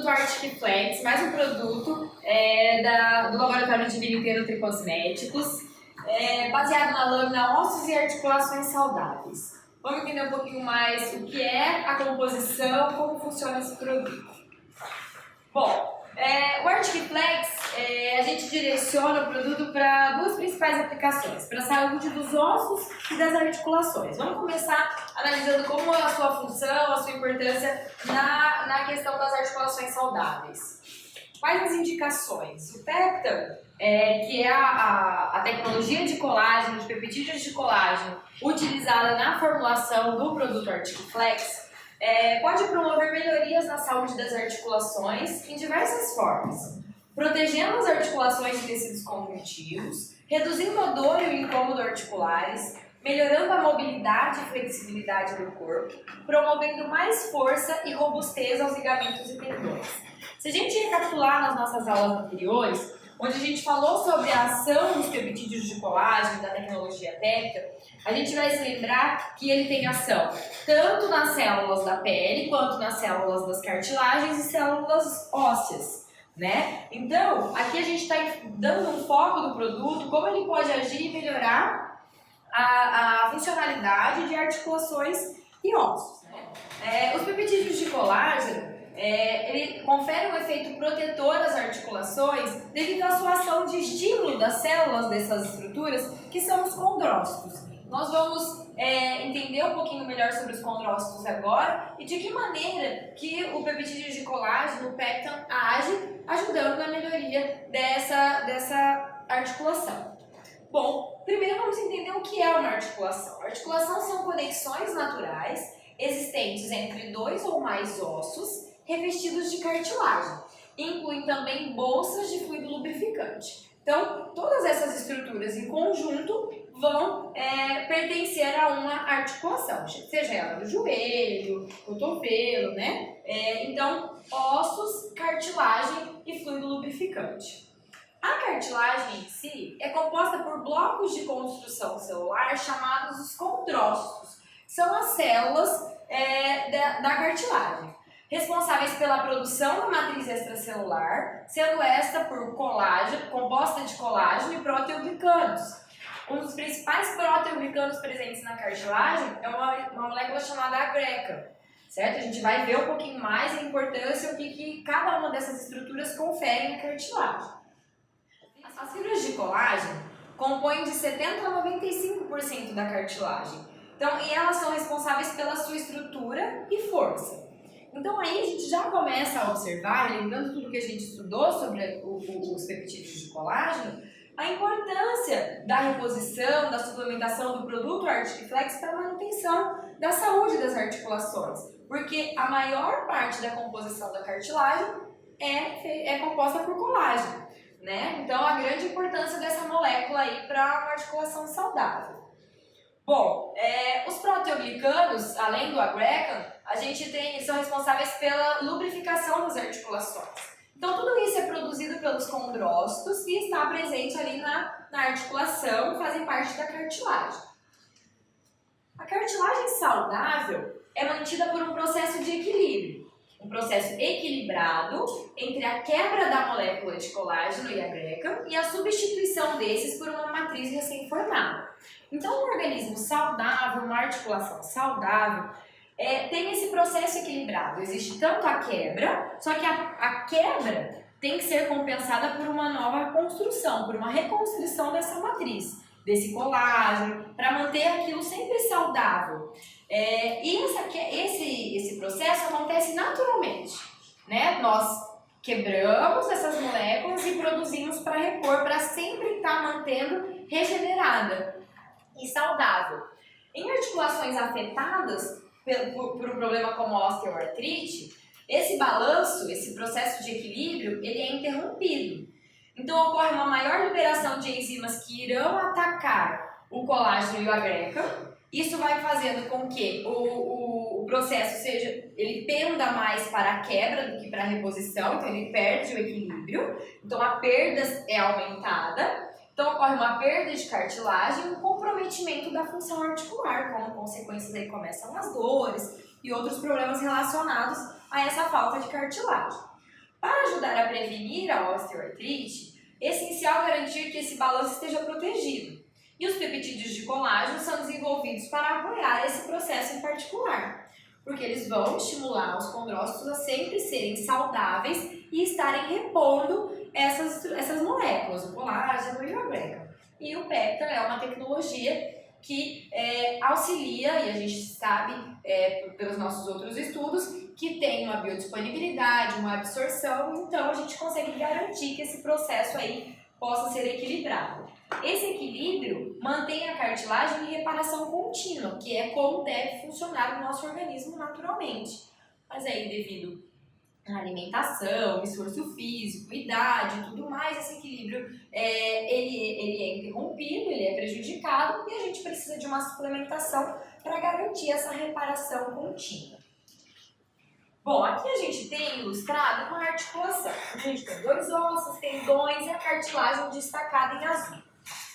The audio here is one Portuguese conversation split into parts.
Articflex, mais um produto do Laboratório de Vinho Nutricosméticos, baseado na lâmina Ossos e Articulações Saudáveis. Vamos entender um pouquinho mais o que é a composição, como funciona esse produto. Bom, o Articflex, a gente direciona o produto para duas principais aplicações, para a saúde dos ossos e das articulações. Vamos começar analisando como é a sua função, a sua importância na questão das articulações saudáveis. Quais as indicações? O Pectan, que é a tecnologia de colágeno, de peptídeos de colágeno, utilizada na formulação do produto Articflex, pode promover melhorias na saúde das articulações em diversas formas, protegendo as articulações de tecidos conjuntivos, reduzindo a dor e o incômodo articulares, melhorando a mobilidade e flexibilidade do corpo, promovendo mais força e robustez aos ligamentos e tendões. Se a gente recapitular nas nossas aulas anteriores, onde a gente falou sobre a ação dos peptídeos de colágeno da tecnologia Pectan, a gente vai se lembrar que ele tem ação tanto nas células da pele, quanto nas células das cartilagens e células ósseas, né? Então, aqui a gente está dando um foco do produto, como ele pode agir e melhorar a funcionalidade de articulações e ossos. Os peptídeos de colágeno, ele confere um efeito protetor às articulações devido à sua ação de estímulo das células dessas estruturas, que são os condrócitos. Nós vamos entender um pouquinho melhor sobre os condrócitos agora e de que maneira que o peptídeo de colágeno, o Pectan, age, ajudando na melhoria dessa articulação. Bom, primeiro vamos entender o que é uma articulação. Articulação são conexões naturais existentes entre dois ou mais ossos revestidos de cartilagem. Incluem também bolsas de fluido lubrificante. Então, todas essas estruturas em conjunto vão pertencer a uma articulação, seja ela do joelho, cotovelo, né? Então, ossos, cartilagem e fluido lubrificante. A cartilagem em si é composta por blocos de construção celular chamados os condrócitos. São as células da cartilagem, responsáveis pela produção da matriz extracelular, sendo esta por colágeno, composta de colágeno e proteoglicanos. Um dos principais proteoglicanos presentes na cartilagem é uma molécula chamada agreca, certo? A gente vai ver um pouquinho mais a importância, o que cada uma dessas estruturas confere na cartilagem. As fibras de colágeno compõem de 70% a 95% da cartilagem, e elas são responsáveis pela sua estrutura e força. Então aí a gente já começa a observar, lembrando tudo que a gente estudou sobre os peptídeos de colágeno, a importância da reposição, da suplementação do produto Articflex para a manutenção da saúde das articulações, porque a maior parte da composição da cartilagem é composta por colágeno, né? Então a grande importância dessa molécula aí para uma articulação saudável. Bom, os proteoglicanos, além do agrecan, são responsáveis pela lubrificação das articulações. Então, tudo isso é produzido pelos condrócitos e está presente ali na articulação, fazem parte da cartilagem. A cartilagem saudável é mantida por um processo de equilíbrio, um processo equilibrado entre a quebra da molécula de colágeno e agrecan e a substituição desses por uma matriz recém-formada. Então, um organismo saudável, uma articulação saudável, tem esse processo equilibrado. Existe tanto a quebra, só que a quebra tem que ser compensada por uma nova construção, por uma reconstrução dessa matriz, desse colágeno, para manter aquilo sempre saudável. E esse processo acontece naturalmente, né? Nós quebramos essas moléculas e produzimos para repor, para sempre estar mantendo regenerada e saudável. Em articulações afetadas por um problema como a osteoartrite, esse balanço, esse processo de equilíbrio, ele é interrompido. Então ocorre uma maior liberação de enzimas que irão atacar o colágeno e o agrecan. Isso vai fazendo com que o processo ele penda mais para a quebra do que para a reposição, então ele perde o equilíbrio, então a perda é aumentada. Então ocorre uma perda de cartilagem e um comprometimento da função articular, como consequências aí começam as dores e outros problemas relacionados a essa falta de cartilagem. Para ajudar a prevenir a osteoartrite, é essencial garantir que esse balanço esteja protegido. E os peptídeos de colágeno são desenvolvidos para apoiar esse processo em particular, porque eles vão estimular os condrócitos a sempre serem saudáveis e estarem repondo essas moléculas, o colágeno e o agrega. E o peptide é uma tecnologia que auxilia, e a gente sabe pelos nossos outros estudos, que tem uma biodisponibilidade, uma absorção, então a gente consegue garantir que esse processo aí possa ser equilibrado. Esse equilíbrio mantém a cartilagem em reparação contínua, que é como deve funcionar o nosso organismo naturalmente. Mas aí, devido à alimentação, esforço físico, idade e tudo mais, esse equilíbrio ele é interrompido, ele é prejudicado e a gente precisa de uma suplementação para garantir essa reparação contínua. Bom, aqui a gente tem ilustrado uma articulação. A gente tem dois ossos, tendões e a cartilagem destacada em azul.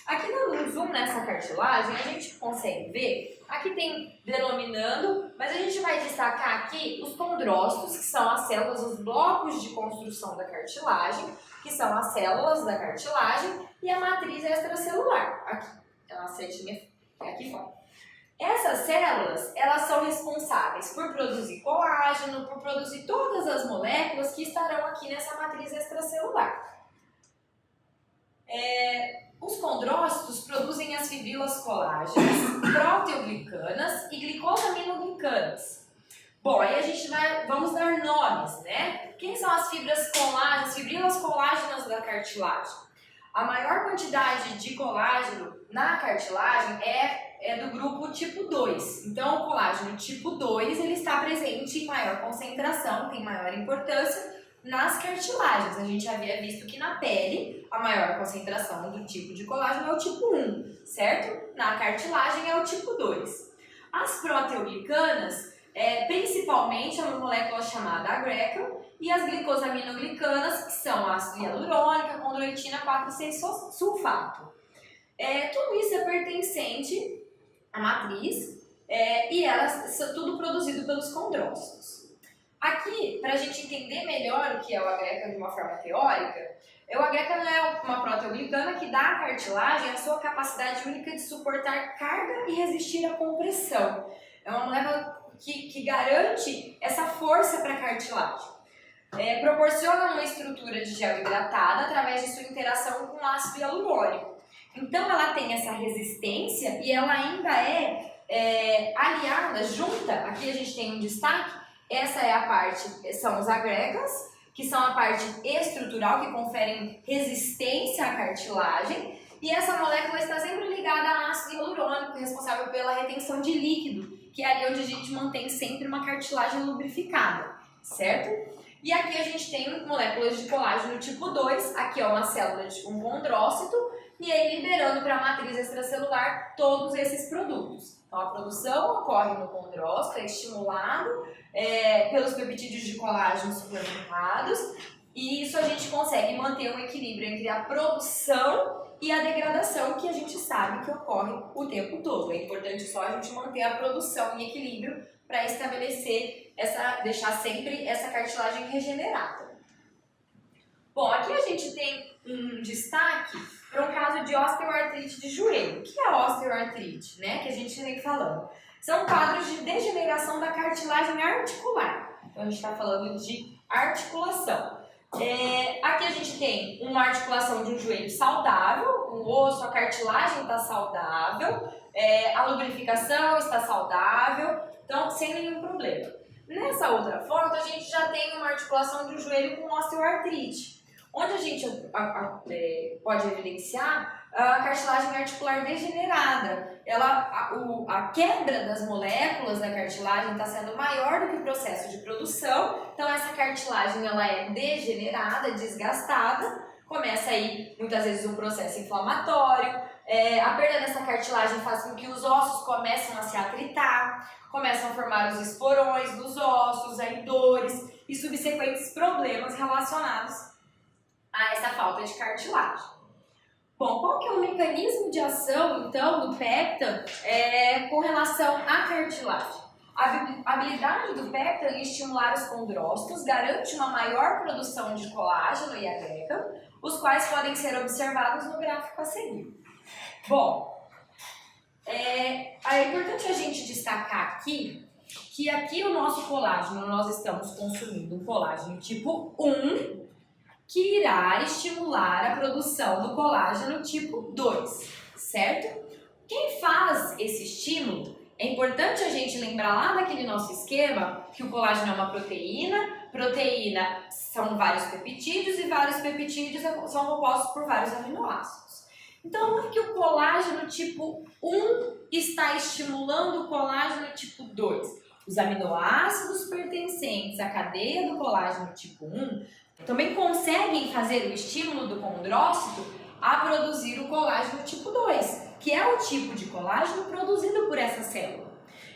Aqui no zoom nessa cartilagem a gente consegue ver, aqui tem denominando, mas a gente vai destacar aqui os condrócitos, que são as células, os blocos de construção da cartilagem, que são as células da cartilagem, e a matriz extracelular. Aqui, é uma setinha aqui fora. Essas células, elas são responsáveis por produzir colágeno, por produzir todas as moléculas que estarão aqui nessa matriz extracelular. Os condrócitos produzem as fibrilas colágenas, proteoglicanas e glicosaminoglicanas. Bom, aí a gente vamos dar nomes, né? Quem são as fibrilas colágenas da cartilagem? A maior quantidade de colágeno na cartilagem é do grupo tipo 2. Então, o colágeno tipo 2 ele está presente em maior concentração, tem maior importância nas cartilagens. A gente havia visto que na pele a maior concentração do tipo de colágeno é o tipo 1, certo? Na cartilagem é o tipo 2. As proteoglicanas, principalmente é uma molécula chamada agreca, e as glicosaminoglicanas, que são ácido hialurônico, condroitina 4,6-sulfato. Tudo isso é pertencente à matriz e elas são tudo produzido pelos condrócitos. Aqui, para a gente entender melhor o que é o agreca de uma forma teórica, o agreca não é uma proteoglicana que dá à cartilagem a sua capacidade única de suportar carga e resistir à compressão. É uma molécula que garante essa força para a cartilagem. Proporciona uma estrutura de gel hidratada através de sua interação com o ácido hialurônico. Então ela tem essa resistência e ela ainda é aliada, junta, aqui a gente tem um destaque, essa é a parte, são os agregas, que são a parte estrutural, que conferem resistência à cartilagem, e essa molécula está sempre ligada ao ácido hialurônico, responsável pela retenção de líquido, que é ali onde a gente mantém sempre uma cartilagem lubrificada, certo? E aqui a gente tem moléculas de colágeno tipo 2, aqui é uma célula de um condrócito, e aí liberando para a matriz extracelular todos esses produtos. Então a produção ocorre no condrócito, é estimulado pelos peptídeos de colágeno suplementados, e isso a gente consegue manter um equilíbrio entre a produção e a degradação, que a gente sabe que ocorre o tempo todo. É importante só a gente manter a produção em equilíbrio para estabelecer deixar sempre essa cartilagem regenerada. Bom, aqui a gente tem um destaque para um caso de osteoartrite de joelho. O que é osteoartrite, né? Que a gente vem falando. São quadros de degeneração da cartilagem articular. Então a gente está falando de articulação. Aqui a gente tem uma articulação de um joelho saudável, o osso, a cartilagem está saudável, a lubrificação está saudável, então sem nenhum problema. Nessa outra foto a gente já tem uma articulação de um joelho com osteoartrite, onde a gente pode evidenciar a cartilagem articular degenerada. A quebra das moléculas da cartilagem está sendo maior do que o processo de produção, então essa cartilagem ela é degenerada, desgastada, começa aí muitas vezes um processo inflamatório, a perda dessa cartilagem faz com que os ossos comecem a se atritar, começam a formar os esporões dos ossos, aí dores e subsequentes problemas relacionados a essa falta de cartilagem. Bom, qual que é o mecanismo de ação, então, do peptide com relação à cartilagem? A habilidade do péptalo em estimular os condrócitos garante uma maior produção de colágeno e agrega, os quais podem ser observados no gráfico a seguir. Bom, é importante a gente destacar aqui que aqui o nosso colágeno, nós estamos consumindo um colágeno tipo 1, que irá estimular a produção do colágeno tipo 2, certo? Quem faz esse estímulo, é importante a gente lembrar lá daquele nosso esquema que o colágeno é uma proteína são vários peptídeos e vários peptídeos são compostos por vários aminoácidos. Então não é que o colágeno tipo 1 está estimulando o colágeno tipo 2. Os aminoácidos pertencentes à cadeia do colágeno tipo 1 também conseguem fazer o estímulo do condrócito a produzir o colágeno tipo 2, que é o tipo de colágeno produzido por essa célula.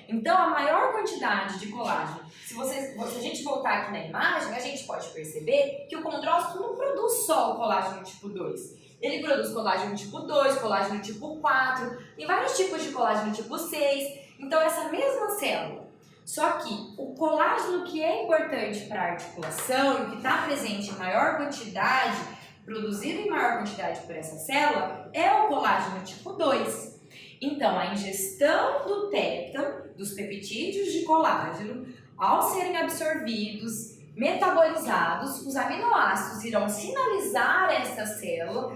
Então, a maior quantidade de colágeno, se a gente voltar aqui na imagem, a gente pode perceber que o condrócito não produz só o colágeno tipo 2. Ele produz colágeno tipo 2, colágeno tipo 4, tem vários tipos de colágeno tipo 6. Então, essa mesma célula, só que o colágeno que é importante para a articulação e que está presente em maior quantidade, produzido em maior quantidade por essa célula, é o colágeno tipo 2. Então, a ingestão do péptalo, dos peptídeos de colágeno, ao serem absorvidos, metabolizados, os aminoácidos irão sinalizar essa célula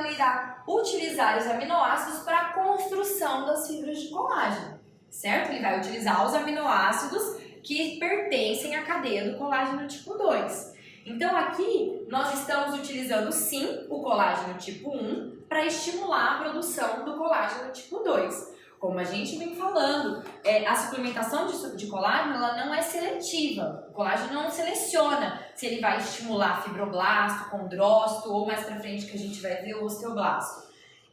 irá utilizar os aminoácidos para a construção das fibras de colágeno, certo? Ele vai utilizar os aminoácidos que pertencem à cadeia do colágeno tipo 2. Então aqui nós estamos utilizando sim o colágeno tipo 1 para estimular a produção do colágeno tipo 2. Como a gente vem falando, a suplementação de colágeno ela não é seletiva. O colágeno não seleciona se ele vai estimular fibroblasto, condrócito ou mais para frente que a gente vai ver o osteoblasto.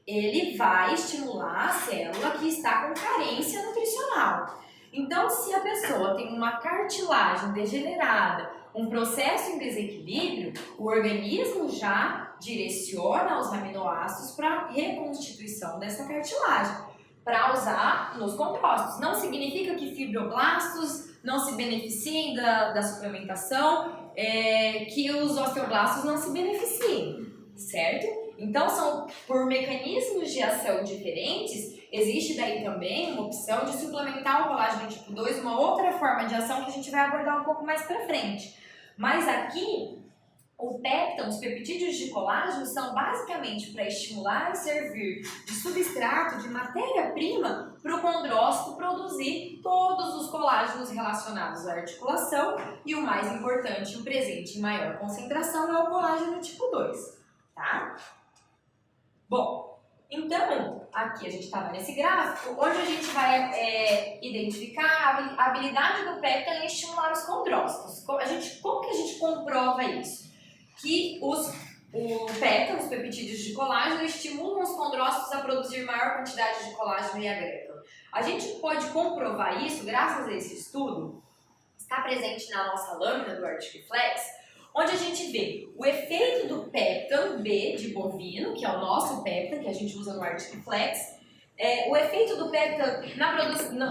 Ele vai estimular a célula que está com carência nutricional. Então, se a pessoa tem uma cartilagem degenerada, um processo em desequilíbrio, o organismo já direciona os aminoácidos para a reconstituição dessa cartilagem, para usar nos condrócitos. Não significa que fibroblastos não se beneficiem da suplementação, que os osteoblastos não se beneficiem, certo? Então, são por mecanismos de ação diferentes, existe daí também uma opção de suplementar o colágeno tipo 2, uma outra forma de ação que a gente vai abordar um pouco mais pra frente. Mas aqui, o péptalo, os peptídeos de colágeno são basicamente para estimular e servir de substrato, de matéria-prima para o condrócito produzir todos os colágenos relacionados à articulação e o mais importante, o presente em maior concentração é o colágeno tipo 2, tá? Bom, então, aqui a gente estava nesse gráfico, onde a gente vai identificar a habilidade do péptalo em estimular os condrócitos. Como que a gente comprova isso? Que o péptalo, os peptídeos de colágeno, estimulam os condrócitos a produzir maior quantidade de colágeno e agrégano. A gente pode comprovar isso, graças a esse estudo, está presente na nossa lâmina do Articflex, onde a gente vê o efeito do péptalo B de bovino, que é o nosso péptalo, que a gente usa no Articflex, o efeito do péptalo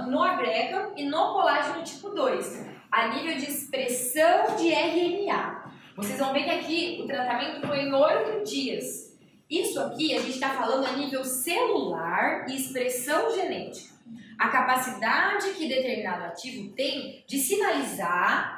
no agrégano e no colágeno tipo 2, a nível de expressão de RNA. Vocês vão ver que aqui o tratamento foi em 8 dias. Isso aqui a gente está falando a nível celular e expressão genética. A capacidade que determinado ativo tem de sinalizar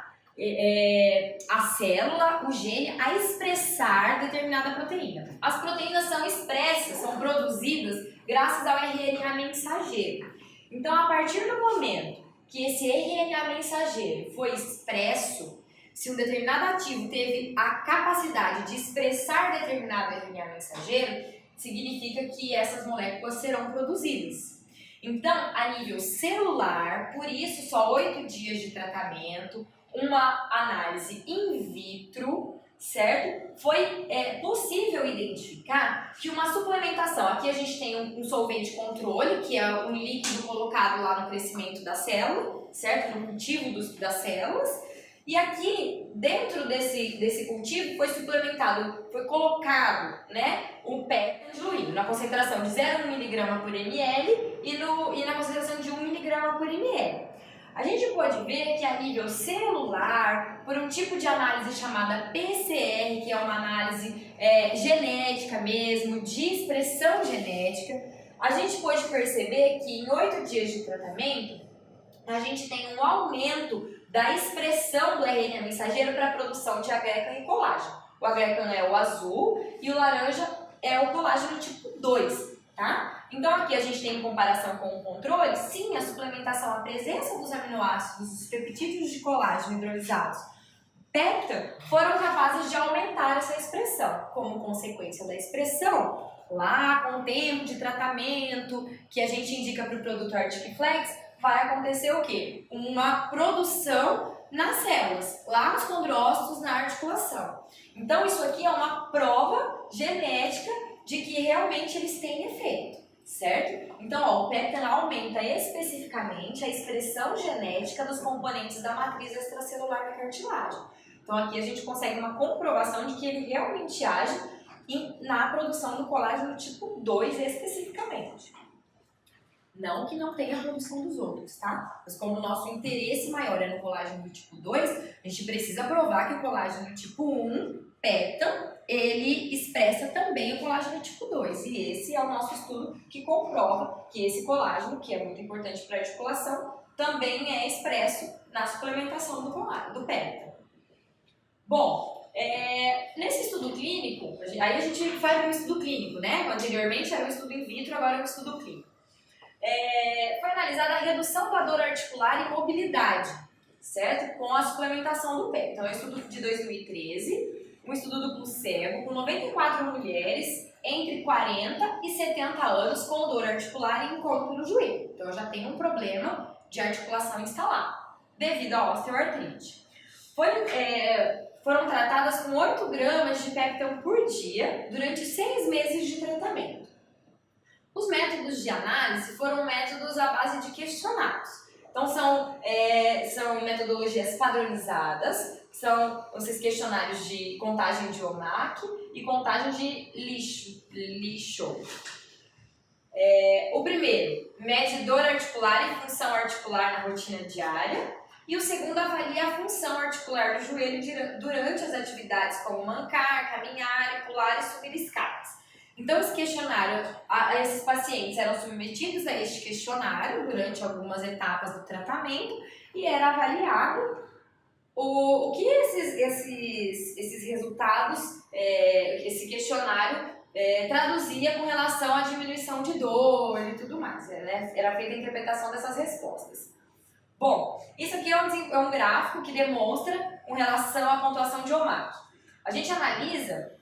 a célula, o gene, a expressar determinada proteína. As proteínas são expressas, são produzidas graças ao RNA mensageiro. Então, a partir do momento que esse RNA mensageiro foi expresso, se um determinado ativo teve a capacidade de expressar determinado RNA mensageiro, significa que essas moléculas serão produzidas. Então, a nível celular, por isso só 8 dias de tratamento, uma análise in vitro, certo? Foi possível identificar que uma suplementação, aqui a gente tem um solvente controle, que é um líquido colocado lá no crescimento da célula, certo? No cultivo das células. E aqui, dentro desse cultivo, foi colocado, né, o péptalo diluído na concentração de 0,1 mg por ml e na concentração de 1 mg por ml. A gente pode ver que a nível celular, por um tipo de análise chamada PCR, que é uma análise genética mesmo, de expressão genética, a gente pode perceber que em 8 dias de tratamento, a gente tem um aumento da expressão do RNA mensageiro para a produção de agrecan e colágeno. O agrecan é o azul e o laranja é o colágeno tipo 2, tá? Então aqui a gente tem em comparação com o controle, sim, a suplementação, a presença dos aminoácidos, dos peptídeos de colágeno hidrolisados, pepta, foram capazes de aumentar essa expressão. Como consequência da expressão, lá com o tempo de tratamento que a gente indica para o produto Articflex, vai acontecer o quê? Uma produção nas células, lá nos condrócitos, na articulação. Então isso aqui é uma prova genética de que realmente eles têm efeito, certo? Então ó, o peptan aumenta especificamente a expressão genética dos componentes da matriz extracelular da cartilagem. Então aqui a gente consegue uma comprovação de que ele realmente age na produção do colágeno tipo 2 especificamente. Não que não tenha a produção dos outros, tá? Mas como o nosso interesse maior é no colágeno do tipo 2, a gente precisa provar que o colágeno tipo 1, peptan, ele expressa também o colágeno tipo 2. E esse é o nosso estudo que comprova que esse colágeno, que é muito importante para a articulação, também é expresso na suplementação do peptan. Bom, nesse estudo clínico, aí a gente faz um estudo clínico, né? Anteriormente era um estudo in vitro, agora é um estudo clínico. Foi analisada a redução da dor articular e mobilidade, certo? Com a suplementação do peptan. Então é um estudo de 2013, um estudo duplo cego, com 94 mulheres entre 40 e 70 anos com dor articular e incômodo no joelho. Então eu já tenho um problema de articulação instalado, devido à osteoartrite. Foram tratadas com 8 gramas de peptan por dia durante 6 meses de tratamento. Os métodos de análise foram métodos à base de questionários. Então são metodologias padronizadas, são esses questionários de contagem de OMAC e contagem de Lishow. O primeiro, mede dor articular e função articular na rotina diária. E o segundo avalia a função articular do joelho durante as atividades como mancar, caminhar, pular e subir escadas. Então, esse questionário, esses pacientes eram submetidos a este questionário durante algumas etapas do tratamento e era avaliado o que esses resultados, esse questionário traduzia com relação à diminuição de dor e tudo mais. Era feita a interpretação dessas respostas. Bom, isso aqui é um gráfico que demonstra com relação à pontuação de OMAC. A gente analisa,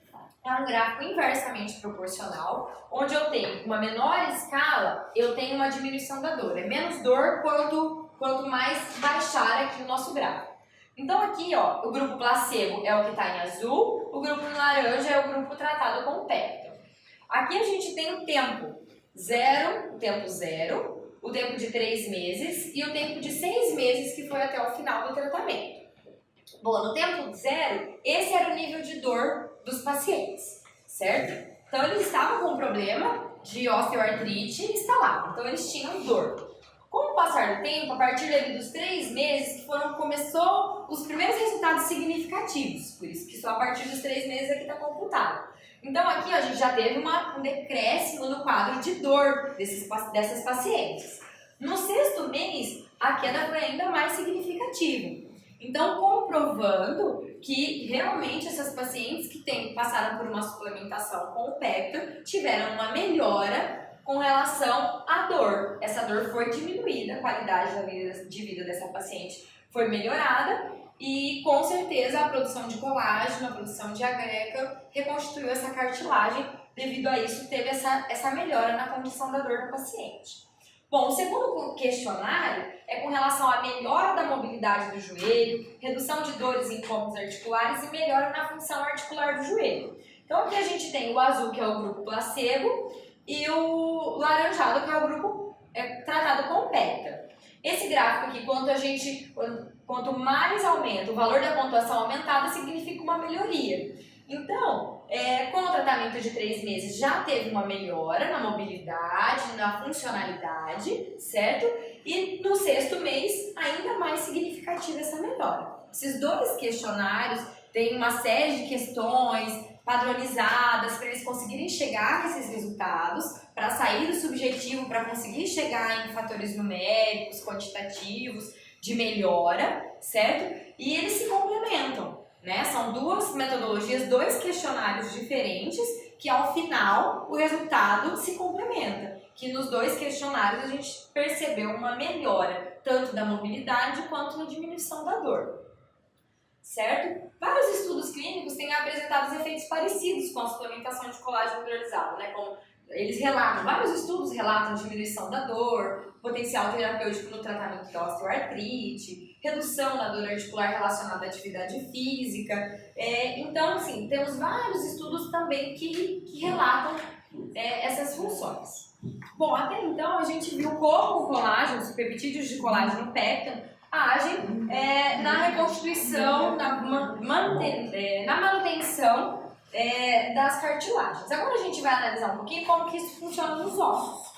é um gráfico inversamente proporcional, onde eu tenho uma menor escala, eu tenho uma diminuição da dor. É menos dor quanto mais baixar aqui o nosso gráfico. Então aqui, ó, o grupo placebo é o que está em azul, o grupo em laranja é o grupo tratado com peptan. Aqui a gente tem o tempo zero, o tempo de 3 meses e o tempo de 6 meses, que foi até o final do tratamento. Bom, no tempo zero, esse era o nível de dor dos pacientes, certo? Então eles estavam com um problema de osteoartrite instalado, então eles tinham dor. Com o passar do tempo, a partir dos 3 meses, começou os primeiros resultados significativos, por isso que só a partir dos 3 meses aqui está computado. Então aqui a gente já teve um decréscimo no quadro de dor dessas pacientes. No 6º mês, a queda foi ainda mais significativa. Então, comprovando que realmente essas pacientes que passaram por uma suplementação com o peptan tiveram uma melhora com relação à dor. Essa dor foi diminuída, a qualidade de vida dessa paciente foi melhorada e, com certeza, a produção de colágeno, a produção de agrecan reconstituiu essa cartilagem. Devido a isso, teve essa melhora na condição da dor da paciente. Bom, o segundo questionário é com relação à melhora da mobilidade do joelho, redução de dores e incômodos articulares e melhora na função articular do joelho. Então aqui a gente tem o azul, que é o grupo placebo, e o laranjado, que é o grupo tratado com peptan. Esse gráfico aqui, quanto mais aumenta o valor da pontuação aumentada, significa uma melhoria. Então, com o tratamento de 3 meses já teve uma melhora na mobilidade, na funcionalidade, certo? E no 6º mês, ainda mais significativa essa melhora. Esses 2 questionários têm uma série de questões padronizadas para eles conseguirem chegar nesses resultados, para sair do subjetivo, para conseguir chegar em fatores numéricos, quantitativos, de melhora, certo? E eles se complementam, né? São 2 metodologias, 2 questionários diferentes, que ao final o resultado se complementa. Que nos 2 questionários a gente percebeu uma melhora, tanto da mobilidade quanto na diminuição da dor. Certo? Vários estudos clínicos têm apresentado efeitos parecidos com a suplementação de colágeno hidrolisado, né? Como eles relatam, vários estudos relatam diminuição da dor, potencial terapêutico no tratamento da osteoartrite, redução da dor articular relacionada à atividade física. Então, assim, temos vários estudos também que relatam essas funções. Bom, até então a gente viu como o colágeno, os peptídeos de colágeno péptano, agem na reconstituição, na manutenção das cartilagens. Agora a gente vai analisar um pouquinho como que isso funciona nos ossos.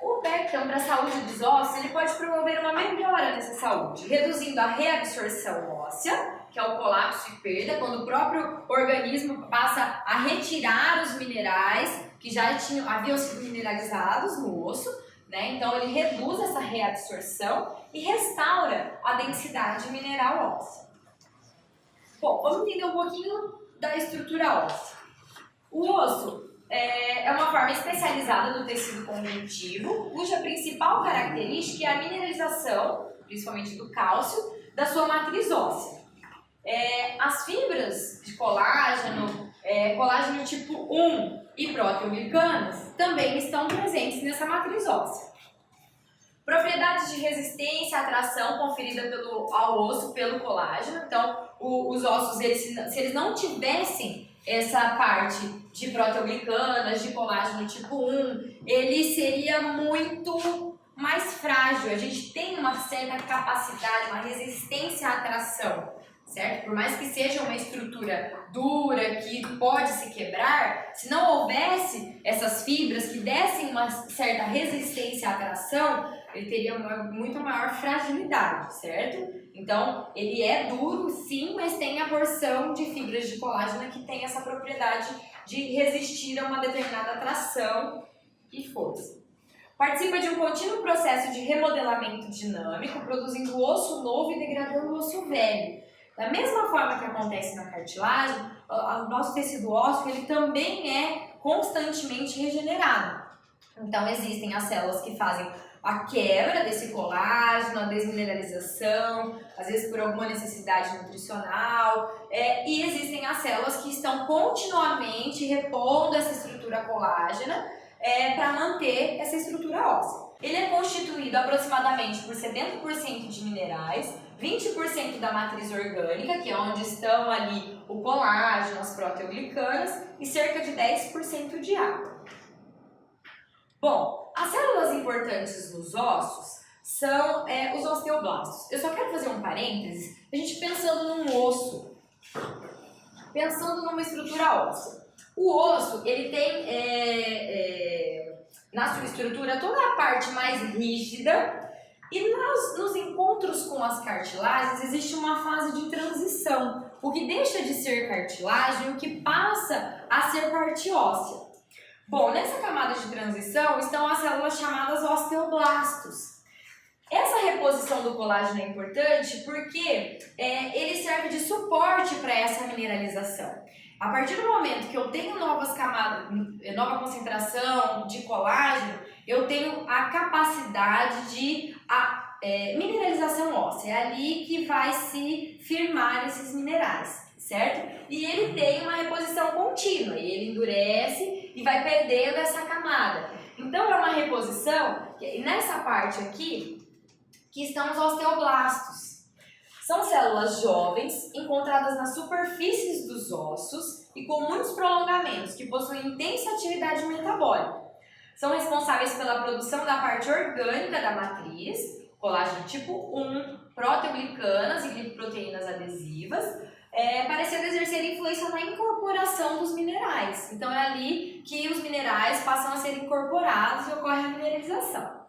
O péptano para a saúde dos ossos, ele pode promover uma melhora nessa saúde, reduzindo a reabsorção óssea, que é o colapso e perda, quando o próprio organismo passa a retirar os minerais que já haviam sido mineralizados no osso, né? Então ele reduz essa reabsorção e restaura a densidade mineral óssea. Bom, vamos entender um pouquinho da estrutura óssea. O osso é uma forma especializada do tecido conjuntivo, cuja principal característica é a mineralização, principalmente do cálcio, da sua matriz óssea. As fibras de colágeno, colágeno tipo 1 e proteoglicanas também estão presentes nessa matriz óssea. Propriedades de resistência à atração conferida ao osso pelo colágeno. Então, os ossos, se eles não tivessem essa parte de proteoglicanas, de colágeno tipo 1, ele seria muito mais frágil. A gente tem uma certa capacidade, uma resistência à atração, certo? Por mais que seja uma estrutura dura, que pode se quebrar, se não houvesse essas fibras que dessem uma certa resistência à atração, ele teria muito maior fragilidade, certo? Então, ele é duro sim, mas tem a porção de fibras de colágeno que tem essa propriedade de resistir a uma determinada atração e força. Participa de um contínuo processo de remodelamento dinâmico, produzindo osso novo e degradando o osso velho. Da mesma forma que acontece na cartilagem, o nosso tecido ósseo ele também é constantemente regenerado. Então, existem as células que fazem a quebra desse colágeno, a desmineralização, às vezes por alguma necessidade nutricional, e existem as células que estão continuamente repondo essa estrutura colágena para manter essa estrutura óssea. Ele é constituído aproximadamente por 70% de minerais, 20% da matriz orgânica, que é onde estão ali o colágeno, as proteoglicanas, e cerca de 10% de água. Bom, as células importantes nos ossos são os osteoblastos. Eu só quero fazer um parênteses, a gente pensando num osso, pensando numa estrutura óssea. O osso, ele tem na sua estrutura toda a parte mais rígida e nos encontros com as cartilagens existe uma fase de transição, o que deixa de ser cartilagem e o que passa a ser parte óssea. Bom, nessa camada de transição estão as células chamadas osteoblastos. Essa reposição do colágeno é importante porque ele serve de suporte para essa mineralização. A partir do momento que eu tenho novas camadas, nova concentração de colágeno, eu tenho a capacidade de mineralização óssea. É ali que vai se firmar esses minerais, certo? E ele tem uma reposição contínua, e ele endurece e vai perdendo essa camada. Então é uma reposição, e nessa parte aqui, que estão os osteoblastos. São células jovens, encontradas nas superfícies dos ossos e com muitos prolongamentos, que possuem intensa atividade metabólica. São responsáveis pela produção da parte orgânica da matriz, colágeno tipo 1, proteoglicanas e glicoproteínas adesivas, parecendo exercer influência na incorporação dos minerais. Então é ali que os minerais passam a ser incorporados e ocorre a mineralização.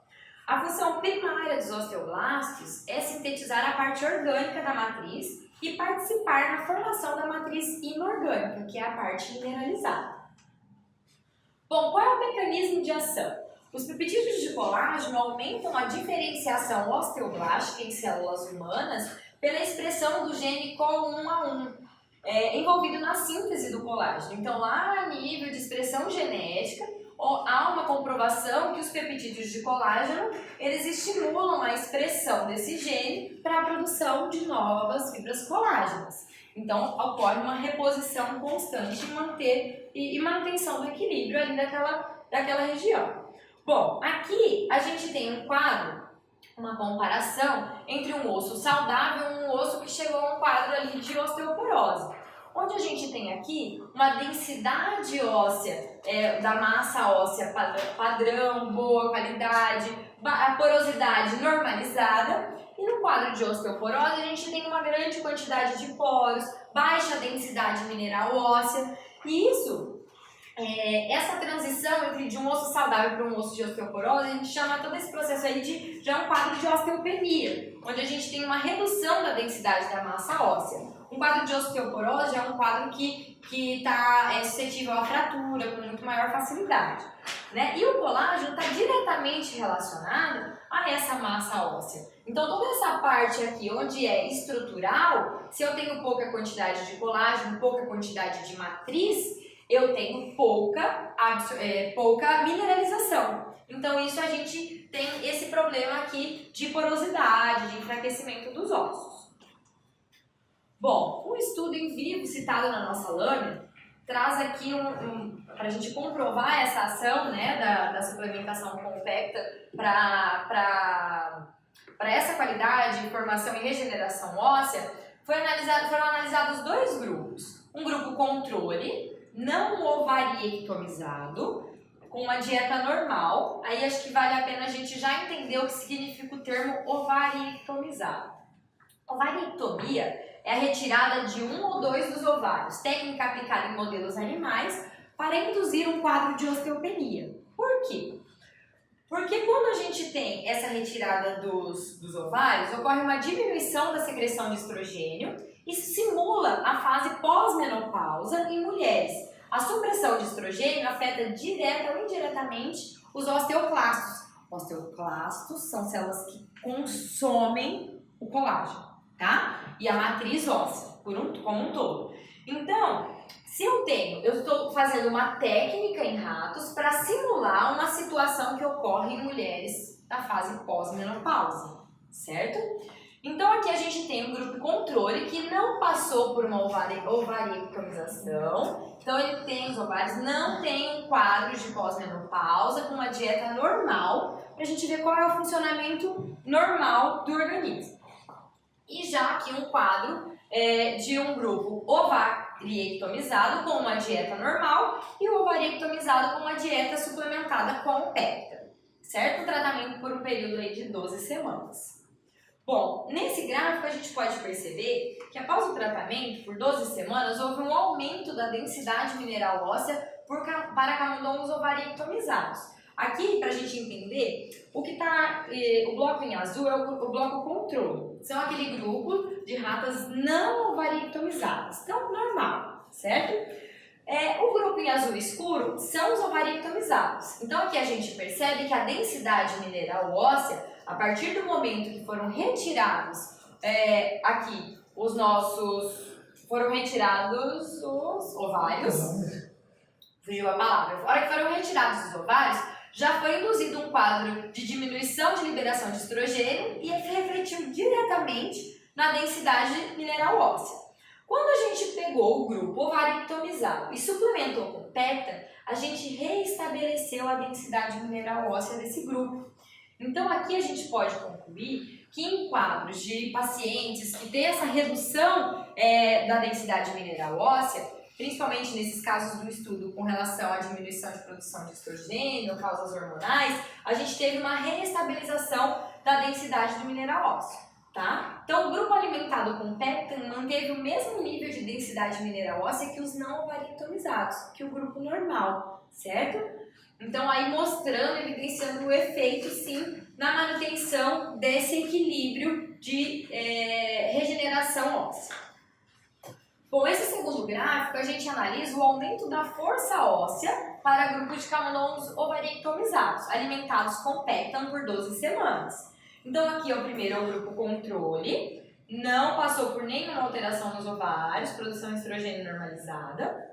A função primária dos osteoblastos é sintetizar a parte orgânica da matriz e participar na formação da matriz inorgânica, que é a parte mineralizada. Bom, qual é o mecanismo de ação? Os peptídeos de colágeno aumentam a diferenciação osteoblástica em células humanas pela expressão do gene COL1A1, envolvido na síntese do colágeno. Então, lá a nível de expressão genética, há uma comprovação que os peptídeos de colágeno, eles estimulam a expressão desse gene para a produção de novas fibras colágenas. Então, ocorre uma reposição constante e manutenção do equilíbrio ali daquela região. Bom, aqui a gente tem um quadro, uma comparação entre um osso saudável e um osso que chegou a um quadro ali de osteoporose. Onde a gente tem aqui uma densidade óssea, da massa óssea padrão, boa qualidade, a porosidade normalizada. E no quadro de osteoporose a gente tem uma grande quantidade de poros, baixa densidade mineral óssea. E essa transição de um osso saudável para um osso de osteoporose, a gente chama todo esse processo aí de já um quadro de osteopenia, onde a gente tem uma redução da densidade da massa óssea. Um quadro de osteoporose é um quadro que está suscetível à fratura com muito maior facilidade, né? E o colágeno está diretamente relacionado a essa massa óssea. Então, toda essa parte aqui, onde é estrutural, se eu tenho pouca quantidade de colágeno, pouca quantidade de matriz, eu tenho pouca mineralização. Então, isso a gente tem esse problema aqui de porosidade, de enfraquecimento dos ossos. Bom, um estudo em vivo citado na nossa lâmina traz aqui para a gente comprovar essa ação, né, da suplementação compacta para essa qualidade, formação e regeneração óssea. Foram analisados dois grupos. Um grupo controle, não ovariectomizado, com uma dieta normal. Aí acho que vale a pena a gente já entender o que significa o termo ovariectomizado. Ovariectomia é a retirada de um ou dois dos ovários, técnica aplicada em modelos animais para induzir um quadro de osteopenia. Por quê? Porque quando a gente tem essa retirada dos ovários, ocorre uma diminuição da secreção de estrogênio e simula a fase pós-menopausa em mulheres. A supressão de estrogênio afeta direta ou indiretamente os osteoclastos. Osteoclastos são células que consomem o colágeno, tá? E a matriz óssea, como um todo. Então, se eu estou fazendo uma técnica em ratos para simular uma situação que ocorre em mulheres na fase pós-menopausa, certo? Então, aqui a gente tem um grupo controle que não passou por uma ovariectomização. Então, ele tem os ovários, não tem um quadro de pós-menopausa, com uma dieta normal, para a gente ver qual é o funcionamento normal do organismo. E já aqui um quadro de um grupo ovariectomizado com uma dieta normal e o ovariectomizado com uma dieta suplementada com pecta, certo? Um tratamento por um período aí de 12 semanas. Bom, nesse gráfico a gente pode perceber que após o tratamento, por 12 semanas, houve um aumento da densidade mineral óssea para camundongos ovariectomizados. Aqui, para a gente entender, o bloco em azul é o bloco controle. São aquele grupo de ratas não ovariectomizadas. Então, normal, certo? O grupo em azul escuro são os ovariectomizados. Então, aqui a gente percebe que a densidade mineral óssea, a partir do momento que foram retirados foram retirados os ovários, fugiu a palavra, a hora que foram retirados os ovários, já foi induzido um quadro de diminuição de liberação de estrogênio e refletiu diretamente na densidade mineral óssea. Quando a gente pegou o grupo ovariectomizado e suplementou com pecta, a gente reestabeleceu a densidade mineral óssea desse grupo. Então aqui a gente pode concluir que em quadros de pacientes que têm essa redução da densidade mineral óssea, principalmente nesses casos do estudo com relação à diminuição de produção de estrogênio, causas hormonais, a gente teve uma reestabilização da densidade do mineral ósseo, tá? Então, o grupo alimentado com pectin manteve o mesmo nível de densidade mineral óssea que os não ovariectomizados, que o grupo normal, certo? Então, aí mostrando, evidenciando o efeito, sim, na manutenção desse equilíbrio de regeneração óssea. Com esse segundo gráfico, a gente analisa o aumento da força óssea para grupo de camundongos ovariectomizados, alimentados com pectam por 12 semanas. Então aqui o primeiro é o grupo controle, não passou por nenhuma alteração nos ovários, produção de estrogênio normalizada.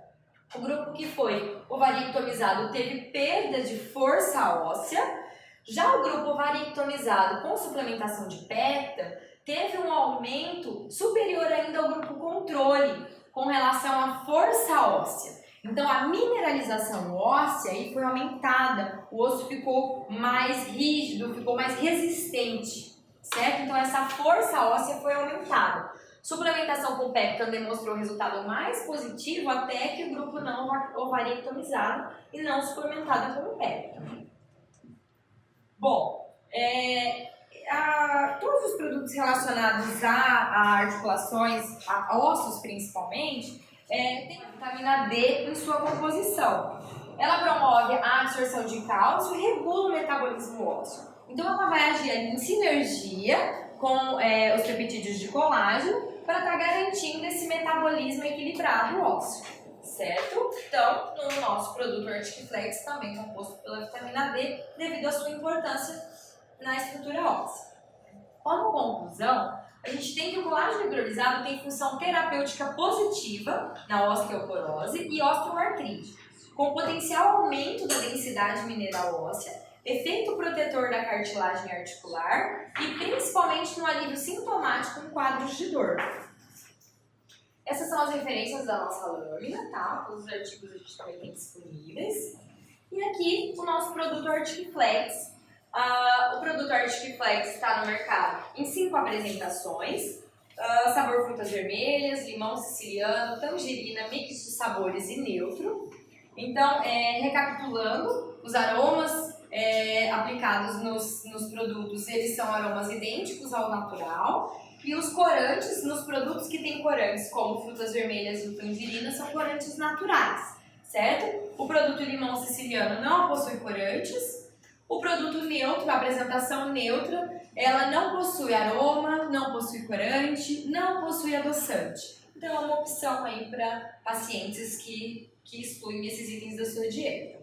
O grupo que foi ovariectomizado teve perda de força óssea. Já o grupo ovariectomizado com suplementação de pectam teve um aumento superior ainda ao grupo controle com relação à força óssea. Então a mineralização óssea aí foi aumentada, o osso ficou mais rígido, ficou mais resistente, certo? Então essa força óssea foi aumentada. Suplementação com pectam demonstrou resultado mais positivo até que o grupo não ovariectomizado e não suplementado com pectam. Bom, todos os produtos relacionados a articulações, a ossos principalmente, tem a vitamina D em sua composição. Ela promove a absorção de cálcio e regula o metabolismo ósseo. Então ela vai agir ali em sinergia com os peptídeos de colágeno para estar garantindo esse metabolismo equilibrado ósseo, certo? Então, no nosso produto Articflex, também composto pela vitamina D, devido à sua importância na estrutura óssea. Como conclusão, a gente tem que o colágeno hidrolisado tem função terapêutica positiva na osteoporose e osteoartrite, com potencial aumento da densidade mineral óssea, efeito protetor da cartilagem articular e principalmente no alívio sintomático em quadros de dor. Essas são as referências da nossa lâmina, tá? Os artigos a gente também tem disponíveis. E aqui o nosso produto Articflex. O produto Articflex está no mercado em 5 apresentações. Sabor frutas vermelhas, limão siciliano, tangerina, mix de sabores e neutro. Então, recapitulando, os aromas aplicados nos produtos, eles são aromas idênticos ao natural. E os corantes, nos produtos que têm corantes, como frutas vermelhas e tangerina, são corantes naturais, certo? O produto limão siciliano não possui corantes. O produto neutro, a apresentação neutra, ela não possui aroma, não possui corante, não possui adoçante. Então é uma opção aí para pacientes que excluem esses itens da sua dieta.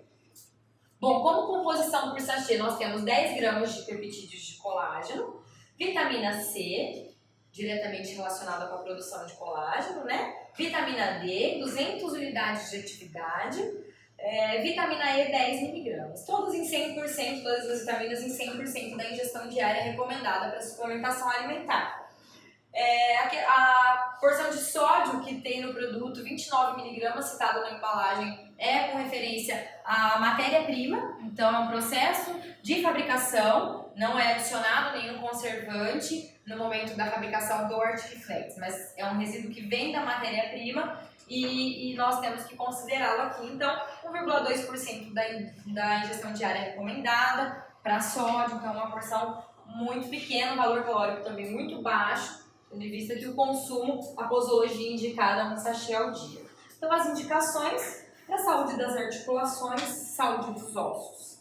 Bom, como composição por sachê, nós temos 10 gramas de peptídeos de colágeno, vitamina C, diretamente relacionada com a produção de colágeno, né? Vitamina D, 200 unidades de atividade, vitamina E, 10 mg. Todos em 100%, todas as vitaminas em 100% da ingestão diária recomendada para suplementação alimentar. A porção de sódio que tem no produto, 29 mg, citado na embalagem, é com referência à matéria-prima, então é um processo de fabricação, não é adicionado nenhum conservante no momento da fabricação do Articflex, mas é um resíduo que vem da matéria-prima e nós temos que considerá-lo aqui. Então, 1,2% da ingestão diária recomendada para sódio, então é uma porção muito pequena, o valor calórico também muito baixo, tendo em vista que o consumo, a posologia indicada é um sachê ao dia. Então, as indicações para a saúde das articulações, saúde dos ossos.